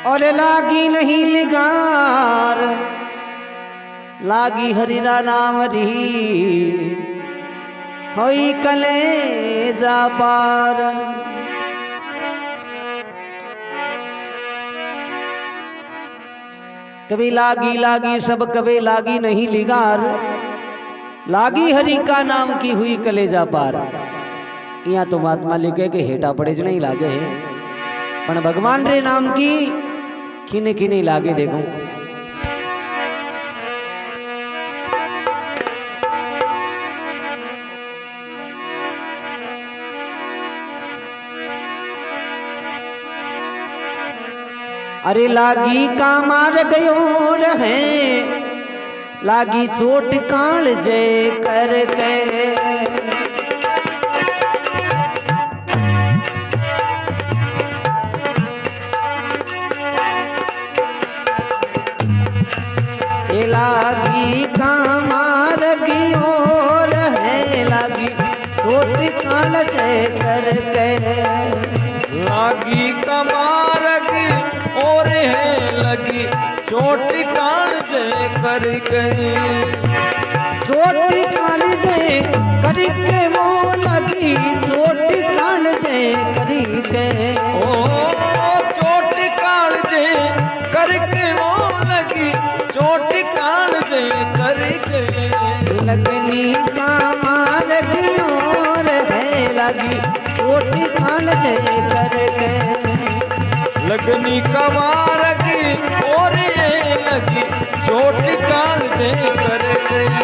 और लागी नहीं लिगार, लागी हरिरा नाम री होई कलेजा पार। कभी लागी लागी सब कभी लागी नहीं लिगार, लागी हरि का नाम की हुई कलेजा पार। यहाँ तो महात्मा लिखे के हेटा पड़े ज नहीं लागे है, पण भगवान रे नाम की किने किने लागे देखो। अरे लागी का मार गयो रहे, लागी चोट काल जय करके। लागी का मार गयो रहे, लागी चोट काल जय करके। लागी का मार और है लगी चोट काल जय कर गए। चोट काल जय करके वो लगी, चोट काल जय करके। ओ चोट काल जय करके वो लगी, चोट काल जय करके। लगनी का मार और है लगी, चोट काल जय करके। लगनी कवार की और ये लगी चोट काल से कर गई।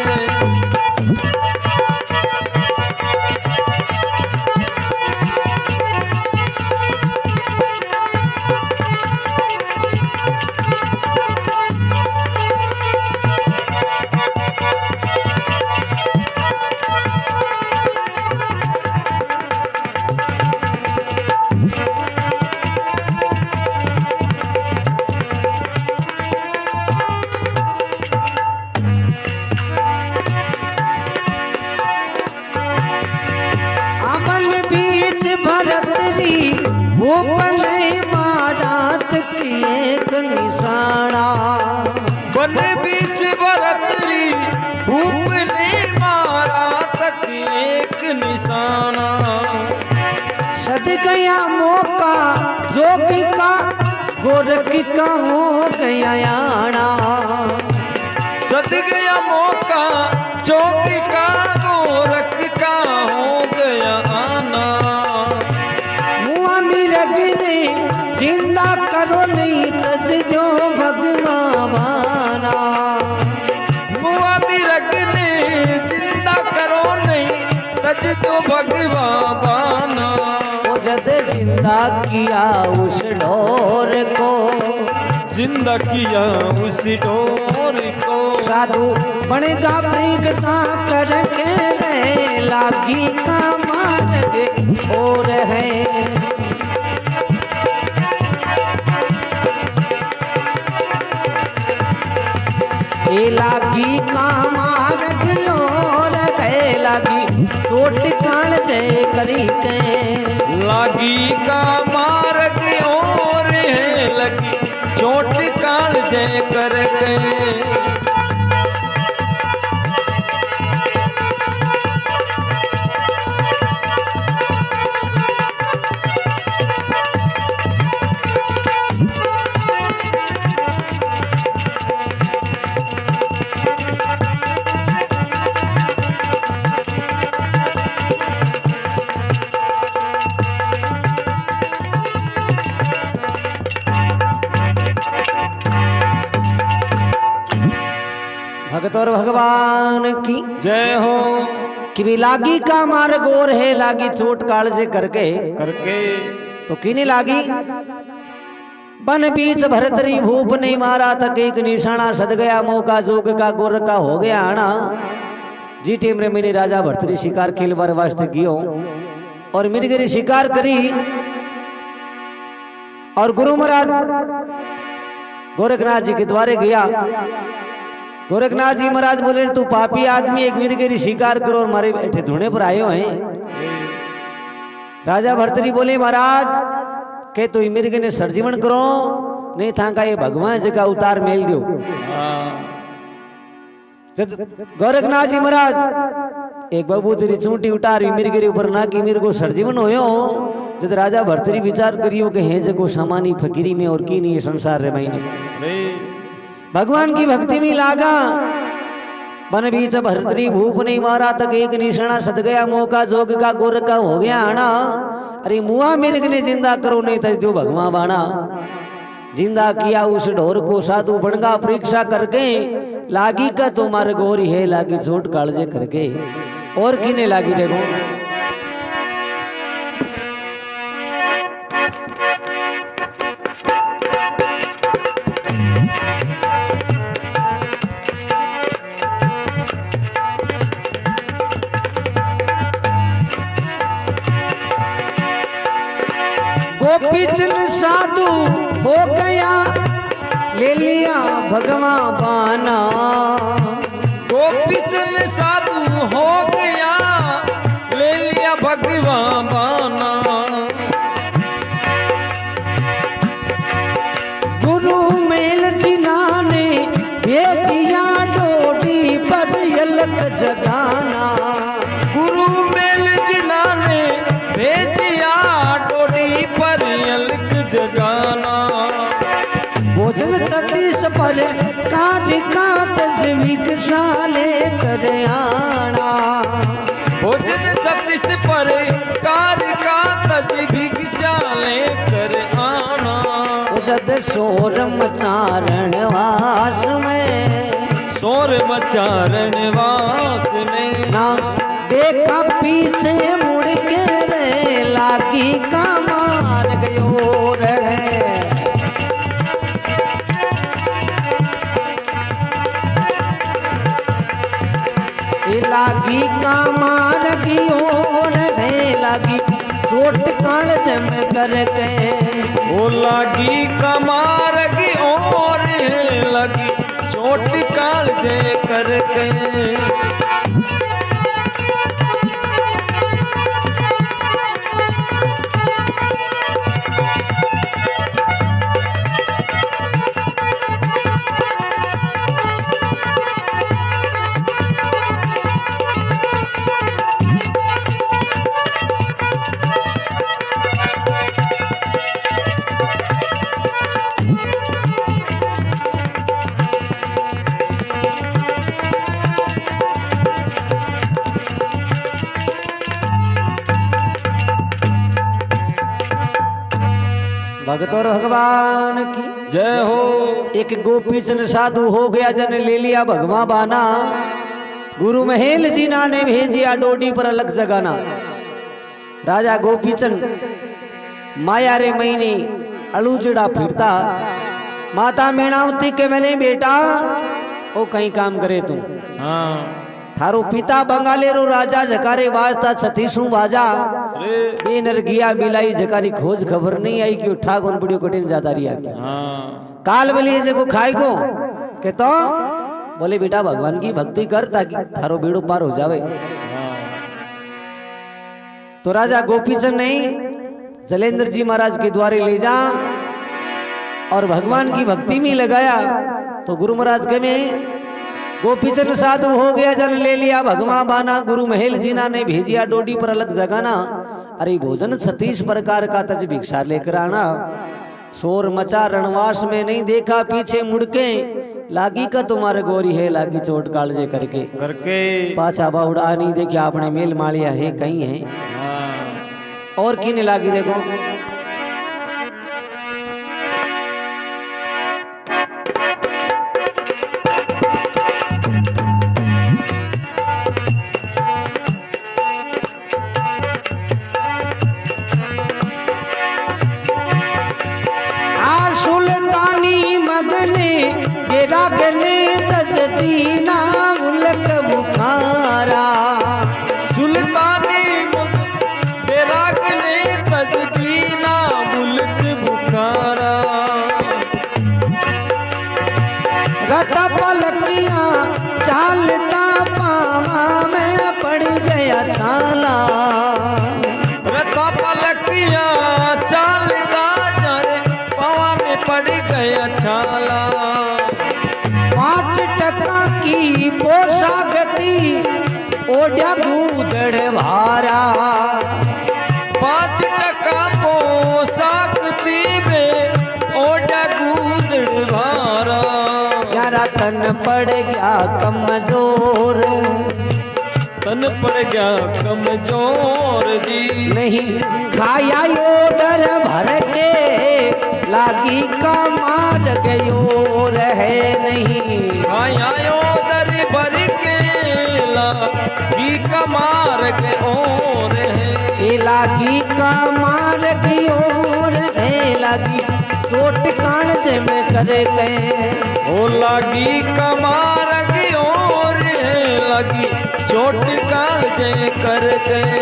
भूपन बारात की एक निशाना, बन बीच भरतरी भूप ने मारा तक एक निशाना। सद गया मौका जोगी का, गोरखी का हो गया आना। सद गया मौका जोगी का, गोरख का हो गया आना। जिंदा करो नहीं तज जो भगवाना। मुआ भी रखने जिंदा करो नहीं तज जो भगवाना। वो जद जिंदा किया उस ढोर को, जिंदा किया उस ढोर को। साधु बनेगा प्रीक सा करके रे, लागी का मार्ग और है। लागी का मार्ग और गए, लागी चोट काल जय करी के। लागी का मार्ग और है लगी चोट काल जय कर गए। भगत और भगवान की जय हो। कि भी लागी का मार्ग और है, लागी चोट काल से करके तो किने लागी। बन बीच भरतरी भूप नहीं मारा तक एक निशाना, सद गया मौका जोग का गोर का हो गया आना। जी टेम रे मेरे राजा भरतरी शिकार खेल बार वास्ते गियो और मेरी गरी शिकार करी। और गुरु महाराज गोरखनाथ जी के द्वारे गया। गोरखनाथ जी महाराज बोले तू पापी आदमी, एक मिर्गेरी शिकार करो और मारे बैठे ढूंढे पर आयो हैं। राजा भरतरी बोले महाराज के तो मिर्गे ने सरजीवन करो नहीं था का ये भगवान जी का अवतार मेल दियो। जब गोरखनाथ जी महाराज एक बाबू तेरी चूंटी उतारी मेरे गिरी ऊपर ना कि मेरे को सरजीवन होयो। जब राजा भरतरी विचार करियो कि हे जको सामानी फकीरी में और की नहीं संसार रे महीने भगवान की भक्ति में लागा। बन बीच भरतरी भूप नहीं मारा तक एक निशाना सद गया मौका जोग का गोर का हो गया आना। अरे मुआ मिर्ग ने जिंदा करो नहीं तज दो भगवान बाना। जिंदा किया उस ढोर को साधु बनगा परीक्षा करके लागी का तुम्हारे गोरी है लागी चोट कालजे करके और किने लागी देखो। गोपीचंद साधु हो गया ले लिया भगवान बाना। गोपीचंद साधु हो गया ले लिया भगवान बाना। गुरु मेल जिना ने भेजिया डोडी पर अलग जगाना। गुरु मेल जिना ने भेजिया डोडी पर अलग जगाना। भोजन सतीश पर कारिका तजवीक साले कर आना। भोजन सतीश पर कारिका तजवीक साले कर आना। जद शोर मचारण वास में शोर मचारण वास में ना देखा पीछे मुड़ के रे लागी का मार गयो रे। लागी का मार गयो रे लागी चोट काल जम करके। ओ लागी का मार की और लगी चोट काल जय करके। भगत और भगवान की जय हो। एक गोपीचंद साधु हो गया जन ले लिया भगवान बाना। गुरु महेल जीना ने भेजिया डोडी पर अलग जगाना। राजा गोपीचंद माया रे महीने अलूजड़ा फिरता। माता मीणावती के मैंने बेटा ओ कहीं काम करे तू। हाँ थारो पिता बंगाले रो राजा जकारे बाजता छतीसू बाजा। ये नरगिया बिलाई जकारी खोज खबर नहीं आई कि उठा कौन पड़ियो कठिन ज्यादा रिया। हाँ काल बली जे को खाई को के तो बोले बेटा भगवान की भक्ति कर ताकि थारो बेड़ो पार हो जावे। तो राजा गोपीचंद ने जलेंद्र जी महाराज के द्वारे ले जा और भगवान की भक्ति में लगाया। तो गुरु महाराज के में गोपीचंद साधु हो गया जन ले लिया भगवान बाना। गुरु महेल जीना ने भेजिया डोडी पर अलग जगाना। अरे भोजन 36 प्रकार का तज भिक्षा लेकर आना। शोर मचा रणवास में नहीं देखा पीछे मुड़के। लागी का तुम्हारे गोरी है लागी चोट कालजे करके करके पाछा बाउड़ा नहीं देखिए आपने मेल मालिया है कहीं है। हाँ। और किने लागी देखो। सुल्तानी मगने गिरागने तजदीना मुल्क बुखारा। सुल्तानी गिरागने तजदीना पड़ गया छाला। 5 टका की पोशाकती ओढ़ा गूदड़ भारा। 5 टका पोशाक तीबे ओढ़ा गूदड़ भारा। यारा तन पड़ गया कमजोर, तन पड़ गया कमजोर जी। नहीं खाया ओदर भर के लागी का मार गयो रहे नहीं। खाया ओदर भर के लागी का मार गयो रहे। लागी का मार गयो रहे लागी चोट कांज में करे गए। ओ लागी का मार गयो रे लगी चोट कांज कर गए।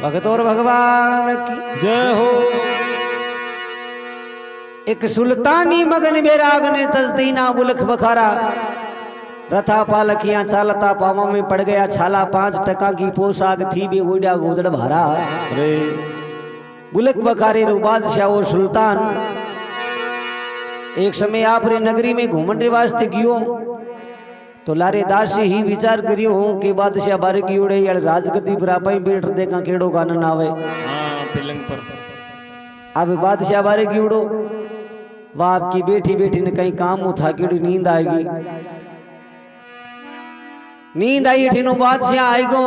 भगत और भगवान की जय हो। एक सुल्तानी मगन बेराग ने तजदीना बुलख बखारा। रथा पालकियां चालता पावा में पड़ गया छाला। 5 टका की पोशाक थी बे ओढ़ा गोदड़ भारा। अरे बुलख बखारे रो बादशाह और सुल्तान एक समय आपरे नगरी में घूमने वास्ते गियो तो लारे दासी ही विचार करियो हो कि बादशाह बारे की उड़े यार राजगद्दी पर आपई बैठ देखा केड़ो गानन आवे। हां पलंग पर अब बादशाह बारे की उड़ो वह आपकी बैठी बैठी ने कहीं काम उठा के नींद आएगी। नींद आई ठीनो बादशाह आएगो।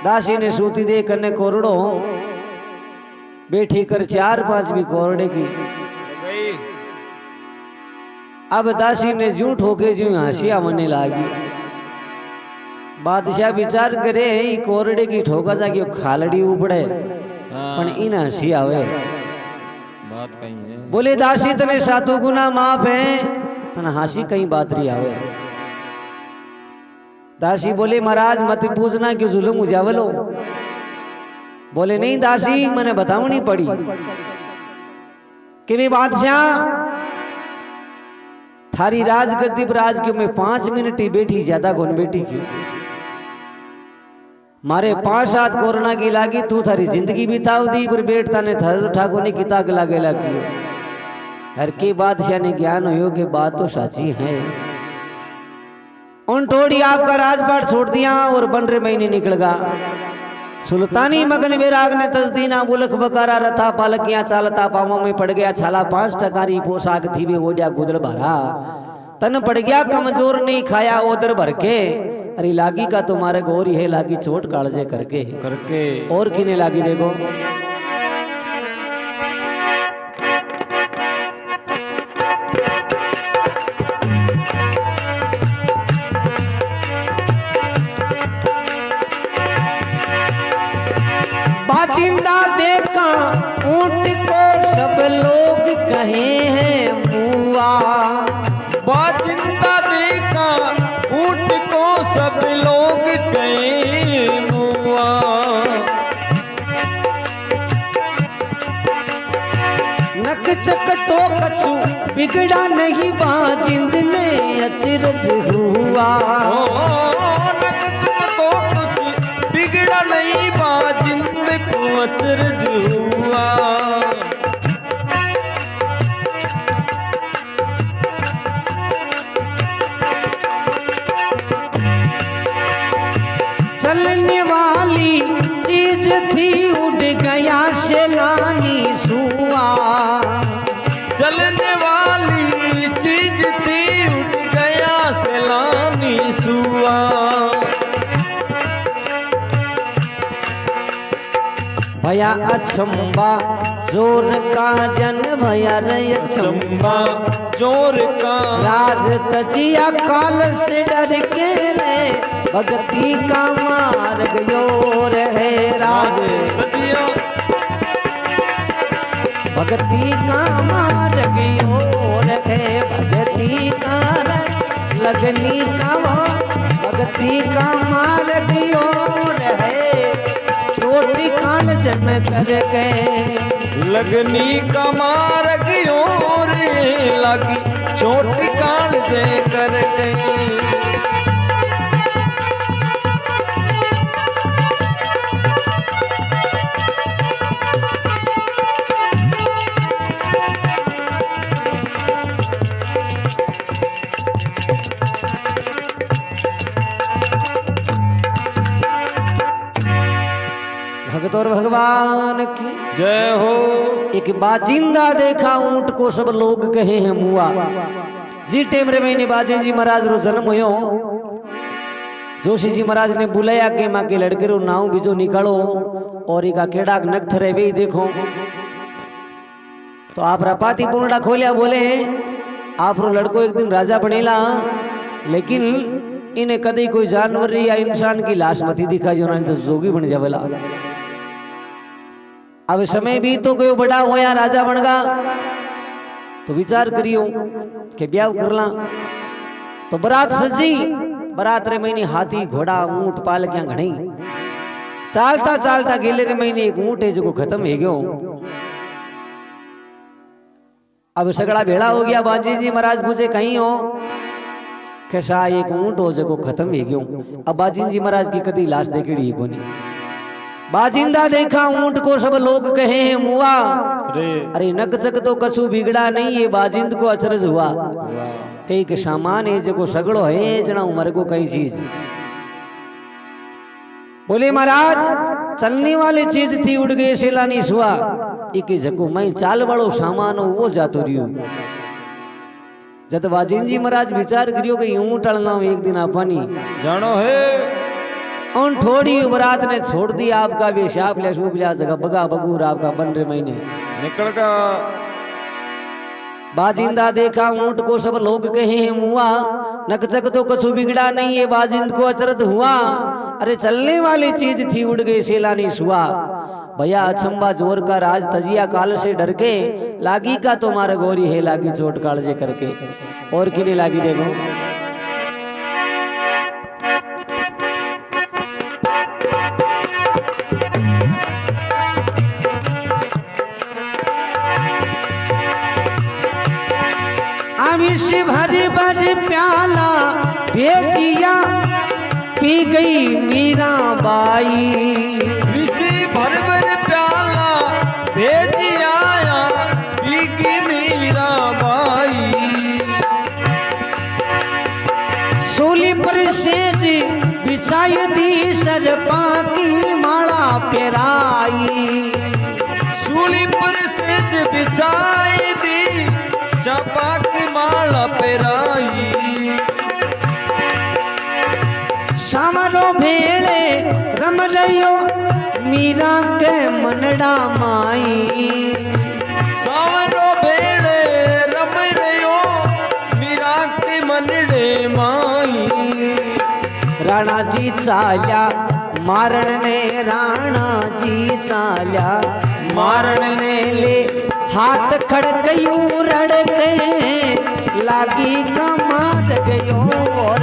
दासी ने सूती दे करने कोरड़ो बैठी कर 4-5 भी कोरड़े की। अब दासी ने जूठ होके जो हंसिया मने लागी। बादशाह विचार करे ई कोरड़े की ठोका जाके खालड़ी उपड़े पण इन हंसी आवे। बात कहीं है। बोले दासी तने 7 गुना माफ है तन हंसी कहीं बात रही आवे। दासी बोले महाराज मत पूछना क्यों जुल्म हो जावलो। बोले नहीं दासी मैंने बतावनी पड़ी कि मैं बादशाह थारी राजगद्दी पर आज क्यों मैं 5 मिनट ही बैठी ज्यादा कौन बैठी क्यों। मारे 5-7 कोरोना की लागी तू थारी जिंदगी बिताव दी पर बैठता ने थर ठाकुर ने किताब लागे लगी। हर के बादशाह ने ज्ञान हो कि बात तो सच्ची है। उन टोड़ी आपका राजपाट छोड़ दिया और 15 महीने निकल गया। सुल्तानी मगन बेराग ने तजदीना बुलख बकारा। रथा पालकियां चालता पावा में पड़ गया छाला। 5 टका की पोशाक थी वे ओढ़ा गुदड़ भरा। तन पड़ गया कमजोर नहीं खाया ओदर भर के। अरे लागी का तुम्हारे गोर है लागी चोट कालजे करके करके और किने लागी देखो। बाजिंदा देखा ऊंट को सब लोग कहे हैं मुआ। बाजिंदा देखा ऊंट को सब लोग कहे मुआ। नक चक तो कछु बिगड़ा नहीं बाजिंद ने अचरज हुआ। नक चक तो कुछ बिगड़ा नहीं बाजिंद को अचरज हुआ। चलने वाली चीज थी उड़ गया शेलानी सुआ। चलने वाली चीज थी उड़ गया भया अचंबा जोर का जन भया रे चंबा जोर का राज तजिया काल से डर के रे भक्ति का मार्ग योर है राज तजिया भक्ति का मार्ग योर है भक्ति का लगनी का भक्ति का मार्ग योर है चोटी काल जम कर गए लगनी का मार्ग योर लगी चोटी काल जय कर गई भगत और भगवान की जय हो। एक बाजिंदा देखा ऊंट को सब लोग कहे हैं मुआ जी टेम रे महीने बाजी जी महाराज रो जन्म हुयो जोशी जी महाराज ने बुलाया के मां के लड़के रो नाव बीजो निकालो और इका केड़ा नख रे भी देखो तो आप रपाती पूर्णा खोलिया बोले आप रो लड़को एक दिन राजा बनेला लेकिन इन्हें कदी कोई जानवर या इंसान की लाश मती दिखा जो ना तो जोगी बन जावेला अब समय भी तो कोई बड़ा होया राजा बनगा तो विचार करियो कि ब्याह करला तो बरात सजी बरात रे महीने हाथी घोड़ा ऊंट पाल क्या घणी चालता चालता गेले रे महीने एक ऊंट है जो खत्म है गयो अब सगड़ा भेड़ा हो गया बाजी जी महाराज पूछे कहीं हो कैसा एक ऊंट हो जो खत्म है गयो अब बाजी जी महाराज की कदी लाश देखेड़ी कोनी बाजिंदा देखा ऊंट को सब लोग कहे हैं मुआ अरे नक सक तो कसू बिगड़ा नहीं ये बाजिंद को अचरज हुआ कई के सामान है जो सगड़ो है जना उम्र को कई चीज बोले महाराज चलने वाली चीज थी उड़ गई सेलानी सुआ इके जको मैं चाल वालो सामान हो वो जातो रियो जब बाजिंद जी महाराज विचार करियो कि यूं टलना एक दिन आपानी जानो है उन थोड़ी बरात ने छोड़ दिया आपका भी शाप ले शूप लिया जगह बगा बगूर आपका बन रे महीने निकल का बाजिंदा देखा ऊंट को सब लोग कहे हैं मुआ नकचक तो कछु बिगड़ा नहीं है बाजिंद को अचरत हुआ अरे चलने वाली चीज थी उड़ गई सेलानी सुआ भैया अचंबा जोर का राज तजिया काल से डर के लागी का तुम्हारा गोरी है लागी चोट कालजे करके और किने लागी देखो आमिष भरी भरी प्याला भेजिया पी गई मीरा बाई विषी भर भर प्याला भेजिया पी गई मीरा बाई सूली पर सेज बिछाई दी सरपा की माला पेराई सूली पर सेज बिछाई दी शपा की माला पेराई सामरो भेड़े रम रहियो मीरा के मनड़ा माई सावरो भेड़े रम रहियो मीरा के मनड़े माई राणा जी चाल्या मारण ने राणा जी चाल्या मारण ने ले हाथ खड़कयूं रड़के लागी कमात गयो और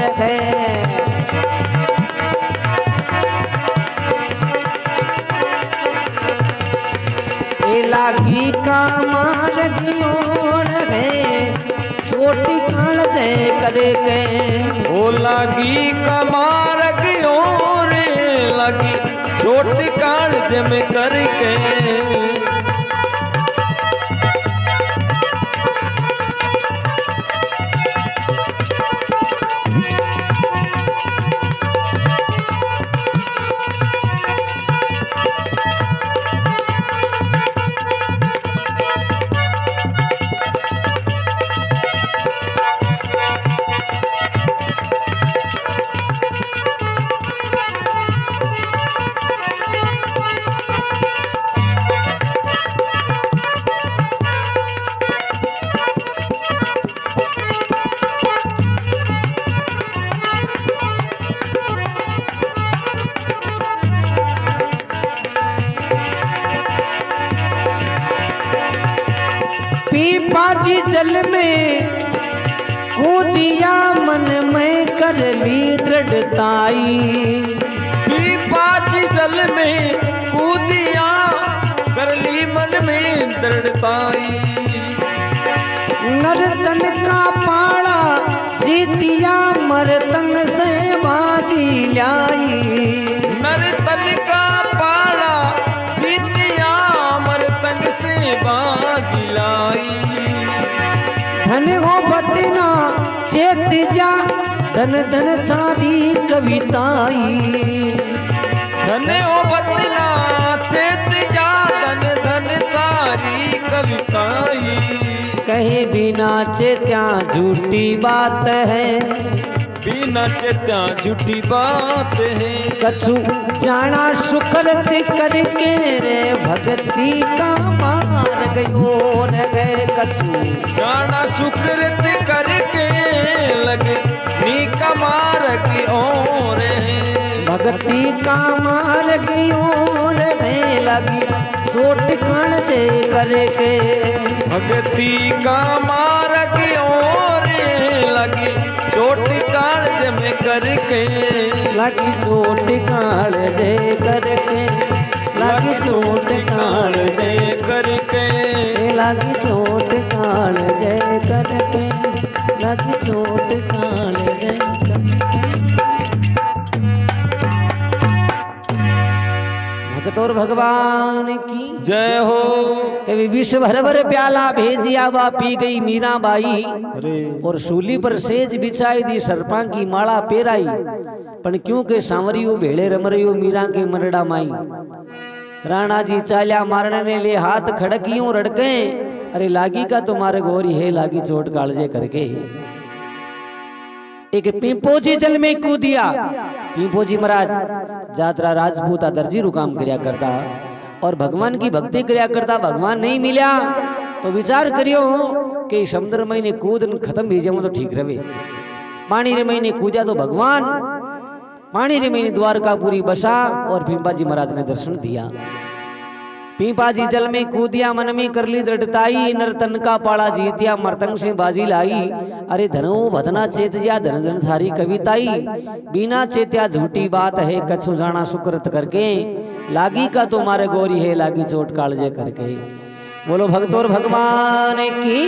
लागी कमार गयो छोटी काल जय करे के ओ लागी कमार गयो रे लगी छोटी काल जम करके जल में कूदिया मन में कर ली दृढ़ताई। पीपाची जल में कूदिया कर ली मन में दृढ़ताई। नर्तन का पाड़ा जीतिया मर्तन से बाजी लाई। नर्तन का पाड़ा जीतिया मर्तन से बाजी लाई। धन हो बतना चेत जा धन धन थारी कविताई। धन हो बतना चेत जा धन धन तारी कविताई। कहे बिना चेत्या झूठी बात है। बिना चेत्या झूठी बात है। कछु जाना सुकृत करके रे भक्ति का मार गयो न गए। कछु जाना सुकृत करके लगे नी का मार्ग और भक्ति का मार्ग और है लगी चोट कण से करके। भक्ति का मार्ग और लगी चोट काज में करके। लगी चोट काल से करके। लगी चोट काल से करके। लगी चोट काल से करके। लगी चोट काल से भगत और भगवान की जय हो। कभी विश्व भर भर प्याला भेजिया बा पी गई मीरा बाई। और सूली पर सेज बिछाई दी सर्पा की माला पेराई। पण क्यों के सांवरियो भेड़े रमरियो मीरा के मरड़ा माई। राणा जी चाल्या मारने ने ले हाथ खड़कियों रड़के। अरे लागी का तुम्हारे गोरी है लागी चोट कालजे करके। एक पिंपोजी जल में कूदिया। पिंपोजी महाराज जात्रा राजपूता दर्जी रुकाम करया करता और भगवान की भक्ति करया करता। भगवान नहीं मिला तो विचार करियो कि समुद्र महीने कूद खत्म भी जाऊं तो ठीक रहे। पानी रे महीने कूदा तो भगवान पानी रे महीने द्वारकापुरी बसा और पिंपाजी महाराज ने दर्शन दिया। पिंपाजी जल में कूदिया मन में कर ली दृढ़ताई। नर्तन का पाड़ा जीतिया मर्तंग से बाजी लाई। अरे धनो भदना चेत जा धन धन थारी कविताई। बिना चेत्या झूठी बात है कछु जाना सुकृत करके। लागी का तुम्हारे गोरी है लागी चोट कालजे करके। बोलो भगतोर भगवान की।